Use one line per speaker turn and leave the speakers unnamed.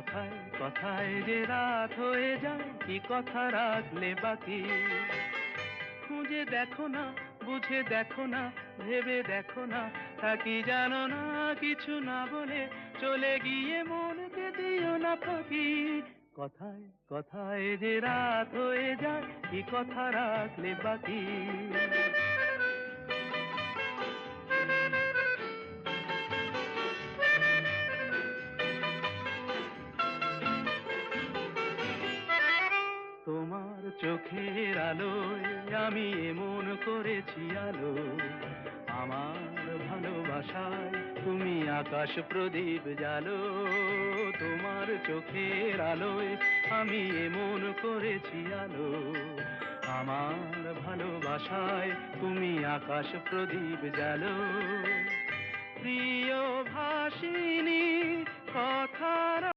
কথায় কথায় যে রাত হয়ে যায়, কি কথা রাখলে বাকি? খুঁজে দেখো না, বুঝে দেখো না, ভেবে দেখো না, তা কি জানো না? কিছু না বলে চলে গিয়ে মনকে দিও না ফাঁকি। কথায় কথায় যে রাত হয়ে যায়, কি কথা রাখলে বাকি? তোমার চোখের আলোয় আমি এমন করেছি আলো, আমার ভালোবাসায় তুমি আকাশ প্রদীপ জালো। তোমার চোখের আলোয় আমি এমন করেছি আলো, আমার ভালোবাসায় তুমি আকাশ প্রদীপ জালো। প্রিয় ভাসিনী, কথা